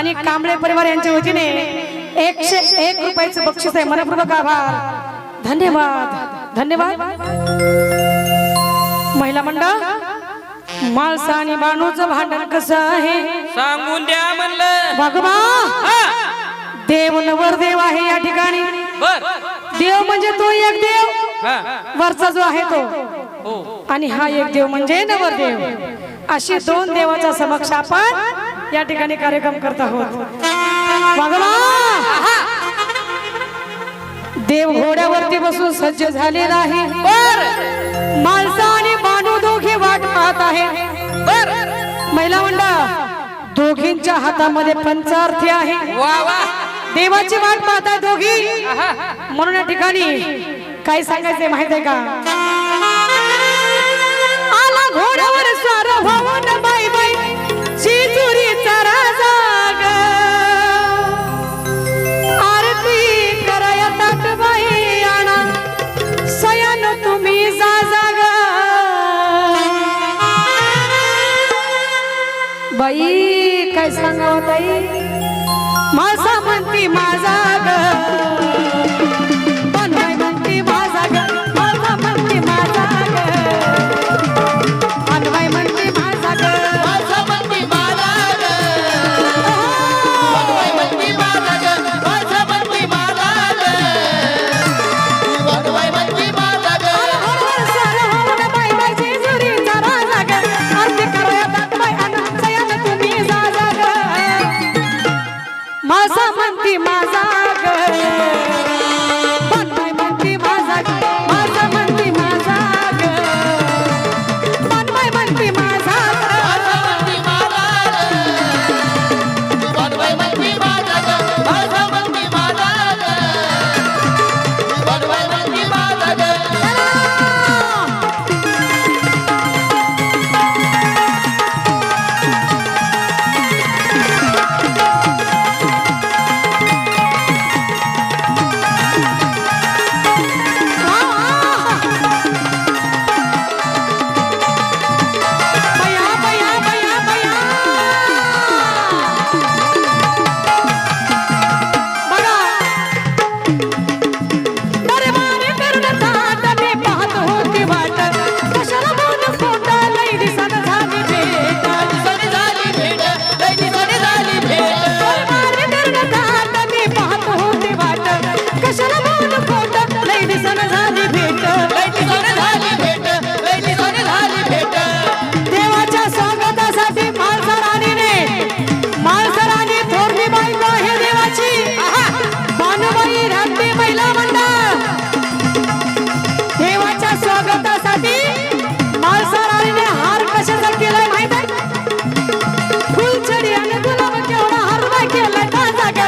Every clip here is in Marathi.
आणि कांबळे परिवार यांच्या वतीने 101 रुपयाचं बक्षीस आहे। मनपूर्वक आभार, धन्यवाद धन्यवाद। महिला मंडळ माळसा आणि बाणूचं भांडण कसं आहे सांगून द्या म्हणलं। भगवा देव नवरदेव आहे या ठिकाणी। देव म्हणजे तो एक देव वरचा जो आहे तो, आणि हा एक देव म्हणजे नवरदेव। अशी दोन देवाच्या समक्ष आपण या ठिकाणी कार्यक्रम करत आहोत। भगवा देव घोड्यावरती बसून सज्ज झालेला आहे। माळसा आणि बाणू दोघे वाट पाहत आहे। महिला मंडळ दोघींच्या हातामध्ये पंचार्थी आहे। देवाची वाट पाहतात दोघी, म्हणून या ठिकाणी काय सांगायचंय माहित आहे का? आला घोड्यावर स्वार होऊन बाई बाई शिजुरीचा राजा ग, आरती कराया ताट बाई आणा सयान तुम्ही जा ग। बाई काय सांगावं ताई, माझा म्हणती माझा ग, बनवाय म्हणती माझा ग, माझा म्हणती माझा ग, बनवाय म्हणती माझा ग, माझा म्हणती माझा ग, बनवाय म्हणती माझा ग, माझा म्हणती माझा ग, बनवाय म्हणती माझा ग। सार होऊन बाई बाई जेजुरीचा राजा ग, आरती कराया ताट बाई आणा सयान तुम्ही जा ग। माझा म्हणती माझा ग, बनवाय म्हणती माझा ग, माझा म्हणती माझा ग, बनवाय म्हणती माझा ग, बनवाय म्हणती माझा ग, माझा म्हणती माझा ग, बनवाय म्हणती माझा ग। बया बया बया बया बघा दरबारी करून ताट मी पाहत होती वाट, कशाला बोलून फोटा लई दिसन झाली भेट, दिसणी झाली भेट, लई दिसणी झाली भेट, दरबारी करून ताट मी पाहत होती वाट, कशाला बोलून फोटा लई दिसन झाली भेट, लई दिसणी झाली भेट, लई दिसणी झाली भेट। देवाच्या स्वागतासाठी माळसराने थोरली बायको आहे देवाची बानुबाई रात्री महिला मंडळ। देवाच्या स्वागतासाठी माळसराने हार कशाचा केलाय माहित आहे? फुलछडी आणि गुलाब केवढा हार बाई केलाय ताजा ग,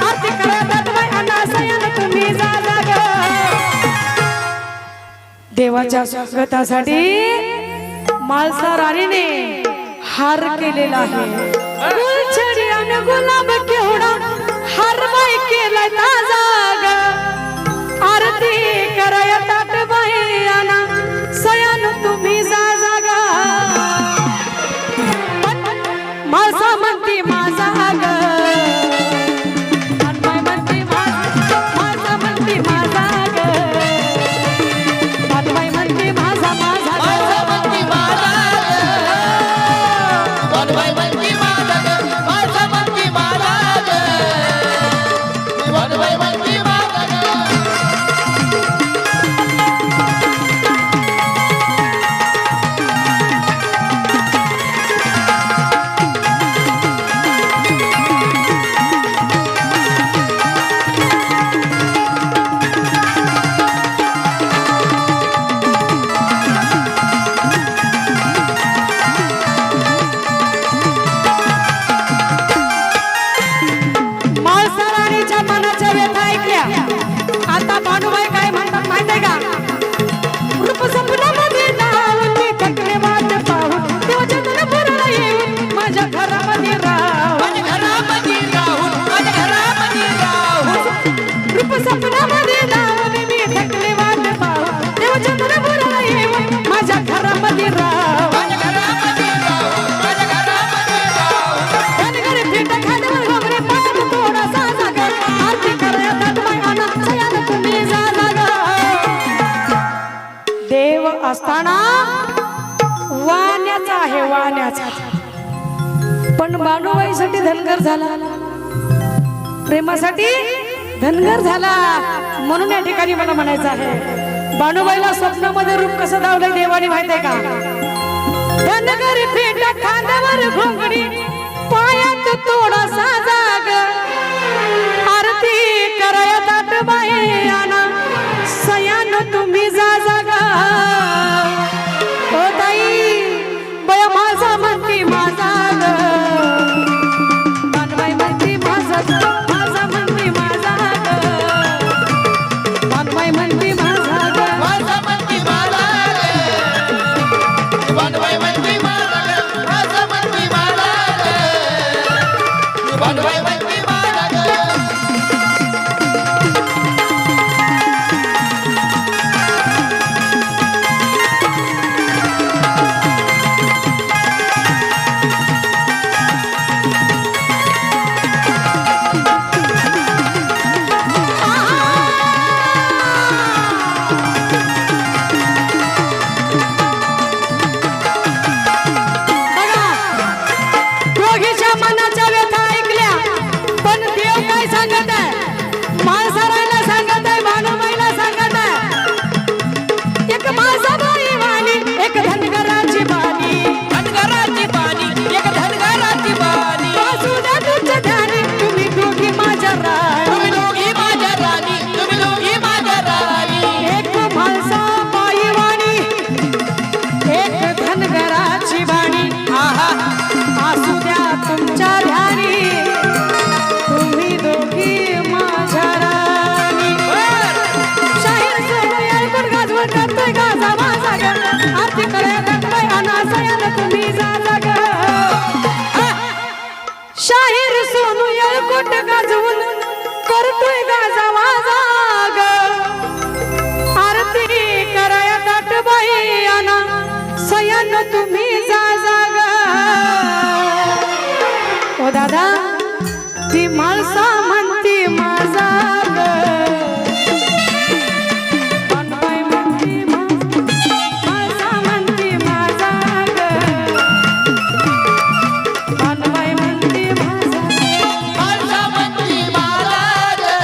आरती करतात बाई अण्णा सयान तुम्ही जा ग। देवाच्या स्वागतासाठी माळसा राणीने हार केलेला आहे। फुलछडी आणि गुलाब केवढा हार बाई केलाय ताजा ग, आरती कराया ताट बाई आणा सयान तुम्ही जा ग। माळसा म्हणती माझा ग, बनवाय म्हणती माझा, माझा म्हणती माझा ग, बनवाय म्हणती माझा माझा ग, माझा म्हणती माझा ग, बनवाय म्हणती माझा ग, माझा म्हणती माझा ग, बनवाय म्हणती माझा ग। असताना वाण्याचा आहे वाण्याचा, पण बाणूबाईसाठी धनगर झाला, प्रेमासाठी धनगर झाला. म्हणून या ठिकाणी मला म्हणायचं आहे, बाणूबाईला स्वप्नामध्ये रूप कसं दावलं देवाने माहित आहे का? धनगरी पेट खांद्यावर घोंगडी, पायात थोडासा जाग, आरती कराया ताट बाई आना, सयान तुम्ही जा जागा. ओ ताई बया माझा म्हणती माझा ग, बाणबाई म्हणती माझा ग, माझा म्हणती माझा ग, बाणबाई म्हणती माझा ग, माझा म्हणती मला रे. बाणबाई म्हणती मला रे. माझा म्हणती मला रे. बाणबाई म्हणती मला रे. बघा, दोघीच्या मनाच्या व्यथा ऐकल्या, पण देव काय सांगत आहे? माळसरायला सांगत आहे, बाणूबाईला सांगत आहे, एक माझा बाई वाणी, एक धनगराची बाणी, धनगराची बाणी, एक धनगराची बाणी. असू द्या तुमच्या ध्यानी, तुम्ही दोघी माझ्या राणी. तुम्ही दोघी माझ्या राणी, तुम्ही दोघी माझ्या राणी. एक म्हाळसा बाई वाणी, एक धनगराची बाणी, आहा, असू द्या तुमच्या ध्यानी, तुम्ही दोघी माझ्या राणी. बर. शाहीर सोनू ऐकून गाजवण करतोय गाजा माझा ग, आरती कराया गणबाई अनासयानं तुम्ही जा ग. शाहीर सोनू येळकोट गाजवून करतोय गाजा माझा ग, आरती कराया ताटबाई अना सयानं तुम्ही जा ग. ओ दादा ती माळसा म्हणती माझा ग, बाणबाई म्हणती माळसा म्हणती माझा ग, बाणबाई म्हणती माझा ग. माझा म्हणती मला रे.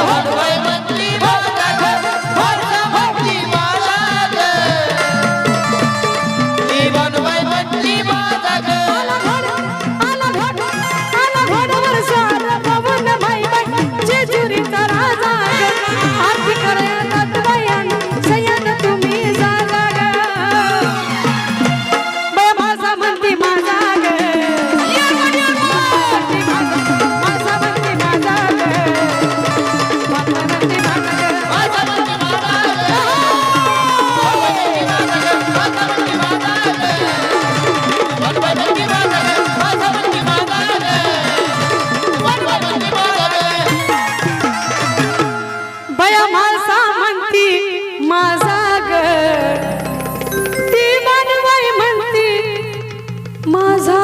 बाणबाई म्हणती मला रे. माझा म्हणती मला रे. ही बाणबाई म्हणती माझा रे. आला घोड, आला घोडावर स्वार पवन बाई बाई, जेजुरीचा राजा ग, आरती कराया ताटबाईनं सयानं तुम्ही जा ग. बया माझा म्हणती माझा ग, म्हणती माझा म्हणती माझा ग, बाबा म्हणती माझा ग. माझा म्हणती मला रे. माझा म्हणती मला रे. बाणबाई म्हणती मला रे. माझा म्हणती मला रे. बाणबाई म्हणती मला रे. बया माळसा म्हणती माझा ग, ती बाणबाई म्हणती माझा